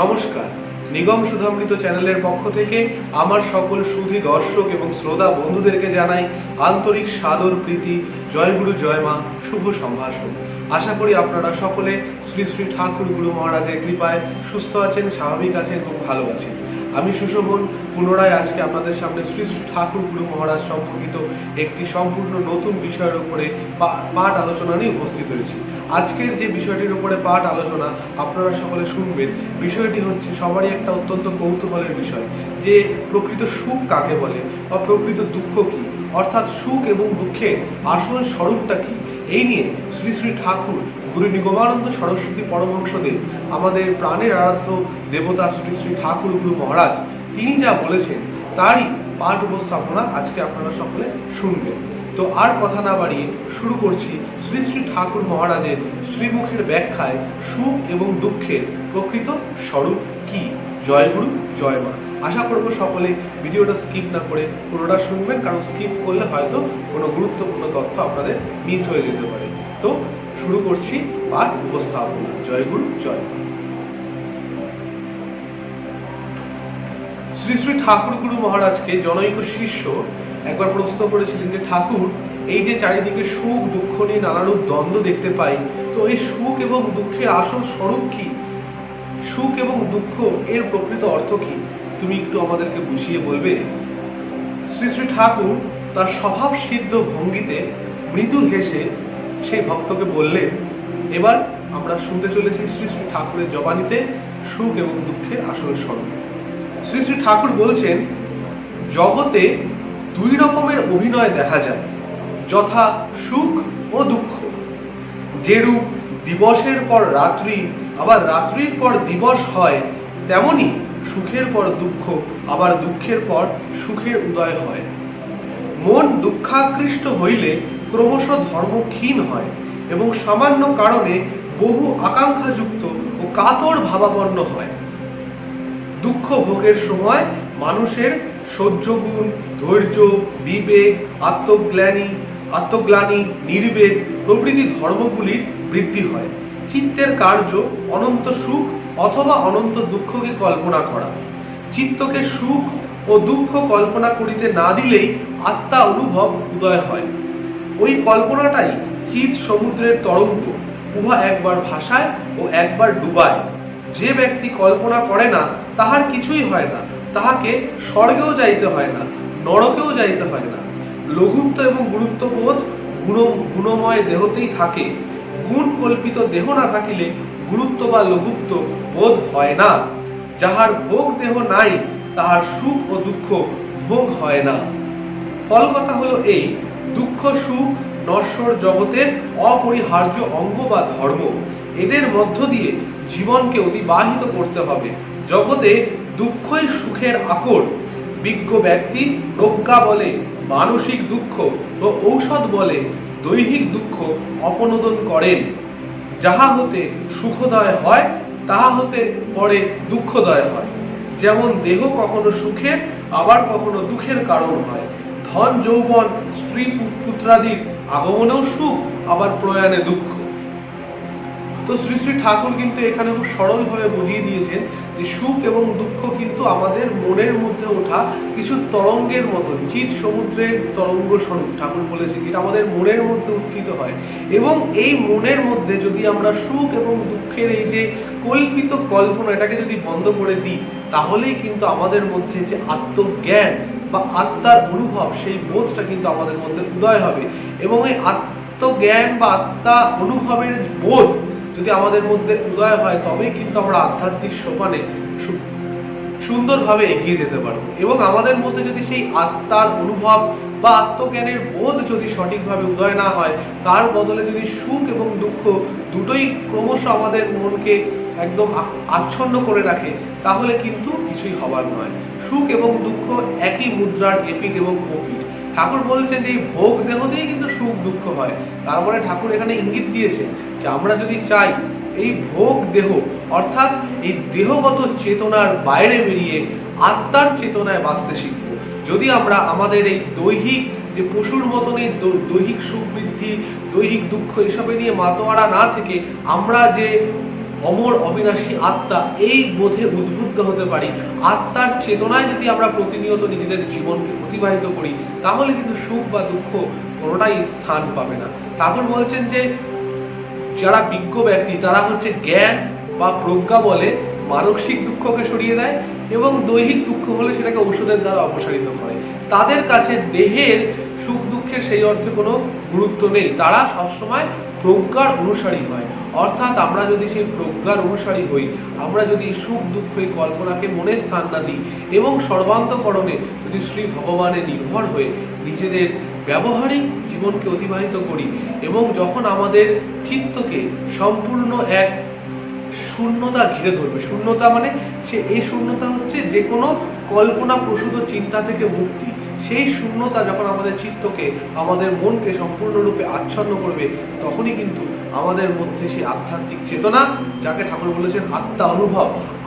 নমস্কার, নিগম সুধামৃত চ্যানেলের পক্ষ থেকে আমার সকল সুধী দর্শক এবং শ্রোতা বন্ধুদেরকে জানাই আন্তরিক সাদর প্রীতি। জয়গুরু জয় মা, শুভ সম্ভাষণ। আশা করি আপনারা সকলে শ্রী শ্রী ঠাকুর গুরু মহারাজের কৃপায় সুস্থ আছেন, স্বাভাবিক আছেন এবং ভালো আছেন। আমি সুশোভন পুনরায় আজকে আপনাদের সামনে শ্রী শ্রী ঠাকুর গুরু মহারাজ সম্পর্কিত একটি সম্পূর্ণ নতুন বিষয়ের উপরে পাঠ আলোচনা নিয়ে উপস্থিত হয়েছি। আজকের যে বিষয়টির উপরে পাঠ আলোচনা আপনারা সকলে শুনবেন, বিষয়টি হচ্ছে সবারই একটা অত্যন্ত কৌতূহলের বিষয়, যে প্রকৃত সুখ কাকে বলে বা প্রকৃত দুঃখ কি, অর্থাৎ সুখ এবং দুঃখের আসল স্বরূপটা কি। এই নিয়ে শ্রী শ্রী ঠাকুর গুরু নিগমানন্দ সরস্বতী পরমহংসদেব, আমাদের প্রাণের আরাধ্য দেবতা শ্রী শ্রী ঠাকুর গুরু মহারাজ, তিনি যা বলেছেন তারই পাঠ উপস্থাপনা আজকে আপনারা সকলে শুনবেন। তো আর কথা না বাড়িয়ে শুরু করছি শ্রী শ্রী ঠাকুর মহারাজের শ্রীমুখের ব্যাখ্যায় সুখ এবং দুঃখের প্রকৃত স্বরূপ কি। জয় গুরু জয় মা। আশা করব সকলে ভিডিওটা স্কিপ না করে পুরোটা শুনবেন, কারণ স্কিপ করলে হয়তো কোনো গুরুত্বপূর্ণ তথ্য আপনাদের মিস হয়ে যেতে পারে। তো শুরু করছি পাঠ উপস্থাপনা। জয় গুরু জয় মা। শ্রী শ্রী ঠাকুর গুরু মহারাজকে জনৈক শিষ্য একবার প্রশ্ন করেছিলেন যে, ঠাকুর, এই যে চারিদিকে সুখ দুঃখ নিয়ে নানারূপ দ্বন্দ্ব দেখতে পাই, তো এই সুখ এবং দুঃখের আসল স্বরূপ কি? সুখ এবং দুঃখ এর প্রকৃত অর্থ কি? তুমি একটু আমাদেরকে বুঝিয়ে বলবে? শ্রী শ্রী ঠাকুর তার স্বভাব সিদ্ধ ভঙ্গিতে মৃদু হেসে সেই ভক্তকে বললেন। এবার আমরা শুনতে চলেছি শ্রী শ্রী ঠাকুরের জবানিতে সুখ এবং দুঃখের আসল স্বরূপ। শ্রী শ্রী ঠাকুর বলছেন, জগতে দুই রকমের অভিনয় দেখা যায়, যথা সুখ ও দুঃখ। যেরূপ দিবসের পর রাত্রি আবার রাত্রির পর দিবস হয়, তেমনি সুখের পর দুঃখ আবার দুঃখের পর সুখের উদয় হয়। মন দুঃখাকৃষ্ট হইলে ক্রমশ ধর্ম ক্ষীণ হয় এবং সামান্য কারণে বহু আকাঙ্ক্ষাযুক্ত ও কাতর ভাবাপন্ন হয়। দুঃখ ভোগের সময় মানুষের সহ্যগুণ, ধৈর্য, বিবেক, আত্মগ্লানি, নির্বেদ প্রভৃতি ধর্মগুলির বৃদ্ধি হয়। চিত্তের কার্য অনন্ত সুখ অথবা অনন্ত দুঃখকে কল্পনা করা। চিত্তকে সুখ ও দুঃখ কল্পনা করিতে না দিলেই আত্মা অনুভব উদয় হয়। ওই কল্পনাটাই চিৎ সমুদ্রের তরঙ্গ, উহা একবার ভাসায় ও একবার ডুবায়। যে ব্যক্তি কল্পনা করে না, তাহার কিছুই হয় না। তাহাকে স্বর্গেও যাইতে হয় না, নরকেও যাইতে হয় না। লঘুত্ব এবং গুরুত্ববোধ গুণময় দেহতেই থাকে। গুণ কল্পিত দেহ না থাকিলে গুরুত্ব বা লঘুত্ব বোধ হয় না। যাহার ভোগ দেহ নাই, তাহার সুখ ও দুঃখ ভোগ হয় না। ফল কথা হলো এই, দুঃখ সুখ নশ্বর জগতের অপরিহার্য অঙ্গ বা ধর্ম। এদের মধ্য দিয়ে জীবনকে অতিবাহিত করতে হবে। জগতে দুঃখই সুখের আকর। বিজ্ঞ ব্যক্তি প্রজ্ঞা বলে মানসিক দুঃখ ও ঔষধ বলে দৈহিক দুঃখ অপনোদন করেন। যাহা হতে সুখদয় হয়, তাহা হতে পরে দুঃখদয় হয়। যেমন দেহ কখনো সুখের আবার কখনো দুঃখের কারণ হয়। ধন যৌবন স্ত্রী পুত্রাদির আগমনেও সুখ, আবার প্রয়াণে দুঃখ। তো শ্রী শ্রী ঠাকুর কিন্তু এখানে খুব সরলভাবে বুঝিয়ে দিয়েছেন যে সুখ এবং দুঃখ কিন্তু আমাদের মনের মধ্যে ওঠা কিছু তরঙ্গের মতন, চিৎ সমুদ্রের তরঙ্গ স্বরূপ। ঠাকুর বলেছেন এটা আমাদের মনের মধ্যে উত্থিত হয়, এবং এই মনের মধ্যে যদি আমরা সুখ এবং দুঃখের এই যে কল্পিত কল্পনা, এটাকে যদি বন্ধ করে দিই, তাহলেই কিন্তু আমাদের মধ্যে যে আত্মজ্ঞান বা আত্মার অনুভব, সেই বোধটা কিন্তু আমাদের মধ্যে উদয় হবে। এবং এই আত্মজ্ঞান বা আত্মা অনুভবের বোধ যদি আমাদের মধ্যে উদয় হয়, তবেই কিন্তু আমরা আধ্যাত্মিক সোপানে সুন্দরভাবে এগিয়ে যেতে পারবো। এবং আমাদের মধ্যে যদি সেই আত্মার অনুভব বা আত্মজ্ঞানের বোধ যদি সঠিকভাবে উদয় না হয়, তার বদলে যদি সুখ এবং দুঃখ দুটোই ক্রমশ আমাদের মনকে একদম আচ্ছন্ন করে রাখে, তাহলে কিন্তু কিছুই হবার নয়। সুখ এবং দুঃখ একই মুদ্রার এপিঠ এবং ওপিঠ। ঠাকুর বলছেন যে এই ভোগ দেহতেই কিন্তু সুখ দুঃখ হয়। তারপরে ঠাকুর এখানে ইঙ্গিত দিয়েছে যে আমরা যদি চাই এই ভোগ দেহ, অর্থাৎ এই দেহগত চেতনার বাইরে বেরিয়ে আত্মার চেতনায় বাঁচতে শিখব, যদি আমরা আমাদের এই দৈহিক যে পশুর মতন এই দৈহিক সুখ বৃদ্ধি, দৈহিক দুঃখ এসবে নিয়ে মাতোয়ারা না থেকে আমরা যে অমর অবিনাশী আত্মা, এই বোধে উদ্বুদ্ধ হতে পারি, আত্মার চেতনায় যদি আমরা প্রতিনিয়ত নিজেদের জীবনকে অতিবাহিত করি, তাহলে কিন্তু সুখ বা দুঃখ কোনোটাই স্থান পাবে না। ঠাকুর বলছেন যে যারা বিজ্ঞ ব্যক্তি তারা হচ্ছে জ্ঞান বা প্রজ্ঞা বলে মানসিক দুঃখকে সরিয়ে দেয় এবং দৈহিক দুঃখ হলে সেটাকে ঔষধের দ্বারা অপসারিত করে। তাদের কাছে দেহের সুখ দুঃখের সেই অর্থে কোনো গুরুত্ব নেই, তারা সবসময় প্রজ্ঞার অনুসারী হয়। অর্থাৎ আমরা যদি সেই প্রজ্ঞার অনুসারী হই, আমরা যদি সুখ দুঃখ এই কল্পনাকে মনে স্থান না দিই এবং সর্বান্তকরণে যদি শ্রী ভগবানে নির্ভর হয়ে নিজেদের ব্যবহারিক জীবনকে অতিবাহিত করি এবং যখন আমাদের চিত্তকে সম্পূর্ণ এক শূন্যতা ঘিরে ধরবে, শূন্যতা মানে এই শূন্যতা হচ্ছে যে কোনো কল্পনা প্রসূত চিন্তা থেকে মুক্তি, সেই শূন্যতা যখন আমাদের চিত্তকে, আমাদের মনকে সম্পূর্ণরূপে আচ্ছন্ন করবে, তখনই কিন্তু আমাদের মধ্যে সেই আধ্যাত্মিক চেতনা, যাকে ঠাকুর বলেছেন আত্মা অনুভব,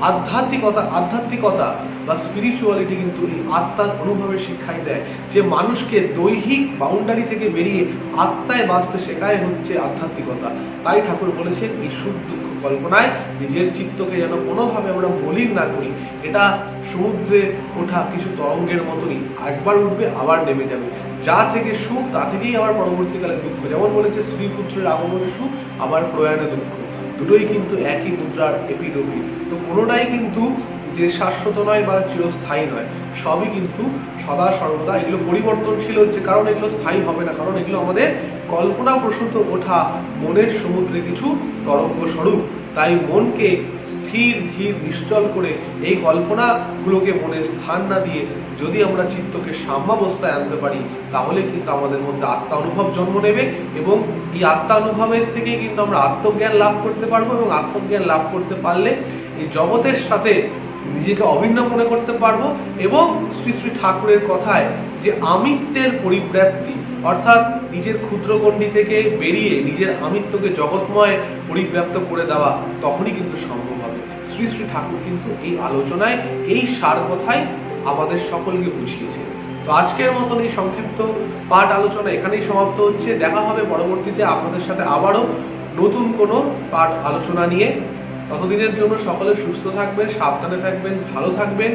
আধ্যাত্মিকতা বা স্পিরিচুয়ালিটি কিন্তু এই আত্মার অনুভবের শিক্ষাই দেয়, যে মানুষকে দৈহিক বাউন্ডারি থেকে বেরিয়ে আত্মায় বাঁচতে শেখায় হচ্ছে আধ্যাত্মিকতা। তাই ঠাকুর বলেছেন এই সুখ দুঃখ কল্পনায় নিজের চিত্তকে যেন কোনোভাবে আমরা মলিন না করি। এটা সমুদ্রে ওঠা কিছু তরঙ্গের মতনই, একবার উঠবে আবার নেমে যাবে, যা থেকে সুখ তা থেকেই আবার পরবর্তীকালে দুঃখ। যেমন বলেছে স্ত্রী পুত্রের আগমনে সুখ, আবার প্রয়াণে দুঃখ, দুটোই কিন্তু একই মুদ্রার এপিডোপিড। তো কোনোটাই কিন্তু যে শাশ্বত নয় বা চিরস্থায়ী নয়, সবই কিন্তু সদা সর্বদা এগুলো পরিবর্তনশীল হচ্ছে, কারণ এগুলো স্থায়ী হবে না, কারণ এগুলো আমাদের কল্পনা প্রসূত ওঠা মনের সমুদ্রে কিছু তরঙ্গ স্বরূপ। তাই মনকে স্থির ধীর নিশ্চল করে এই কল্পনাগুলোকে মনে স্থান না দিয়ে যদি আমরা চিত্তকে সাম্যাবস্থায় আনতে পারি, তাহলে কিন্তু আমাদের মধ্যে আত্মা অনুভব জন্ম নেবে এবং এই আত্মা অনুভবের থেকেই কিন্তু আমরা আত্মজ্ঞান লাভ করতে পারবো এবং আত্মজ্ঞান লাভ করতে পারলে এই জগতের সাথে নিজেকে অভিন্ন মনে করতে পারবো এবং শ্রী শ্রী ঠাকুরের কথায় যে আমিত্বের পরিব্যাপ্তি, অর্থাৎ নিজের ক্ষুদ্রগণ্ডি থেকে বেরিয়ে নিজের আমিত্বকে জগৎময় পরিব্যাপ্ত করে দেওয়া, তখনই কিন্তু সম্ভব হবে। শ্রী শ্রী ঠাকুর কিন্তু এই আলোচনায় এই সার কথাই আমাদের সকলকে বুঝিয়েছে। তো আজকের মতন এই সংক্ষিপ্ত পাঠ আলোচনা এখানেই সমাপ্ত হচ্ছে। দেখা হবে পরবর্তীতে আপনাদের সাথে আবারও নতুন কোনো পাঠ আলোচনা নিয়ে। ততদিনের জন্য সকলে সুস্থ থাকবেন, সাবধানে থাকবেন, ভালো থাকবেন।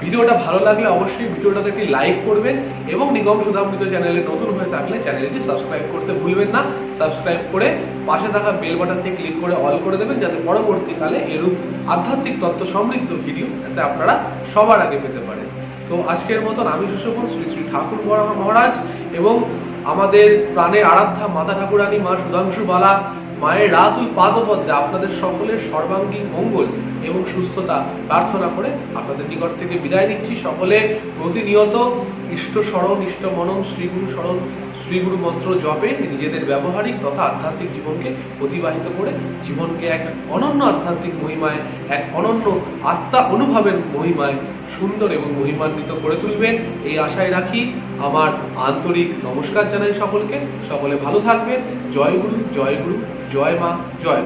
ভিডিওটা ভালো লাগলে অবশ্যই ভিডিওটাতে একটি লাইক করবেন এবং নিগম সুধামৃত চ্যানেলে নতুন হয়ে থাকলে চ্যানেলটি সাবস্ক্রাইব করতে ভুলবেন না। সাবস্ক্রাইব করে পাশে থাকা বেল বাটনটি ক্লিক করে অল করে দেবেন, যাতে পরবর্তীকালে এরূপ আধ্যাত্মিক তত্ত্ব সমৃদ্ধ ভিডিও যাতে আপনারা সবার আগে পেতে পারেন। তো আজকের মতন আমি সুশোভন, শ্রী শ্রী ঠাকুর মহারাজ এবং আমাদের প্রাণের আরাধ্যা মাতা ঠাকুরানী মা সুধাংশু বালা মায়ের রাতুল পাদপদ্মে আপনাদের সকলের সর্বাঙ্গীন মঙ্গল এবং সুস্থতা প্রার্থনা করে আপনাদের নিকট থেকে বিদায় নিচ্ছি। সকলে প্রতিনিয়ত ইষ্ট স্মরণ, ইষ্ট মনন, শ্রীগুরু স্মরণ, শ্রীগুরু মন্ত্র জপে নিজেদের ব্যবহারিক তথা আধ্যাত্মিক জীবনকে অতিবাহিত করে জীবনকে এক অনন্য আধ্যাত্মিক মহিমায়, এক অনন্য আত্মা অনুভবের মহিমায় সুন্দর এবং মহিমান্বিত করে তুলবেন, এই আশায় রাখি। আমার আন্তরিক নমস্কার জানাই সকলকে। সকলে ভালো থাকবেন। জয় গুরু, জয় গুরু, জয় মা, জয়।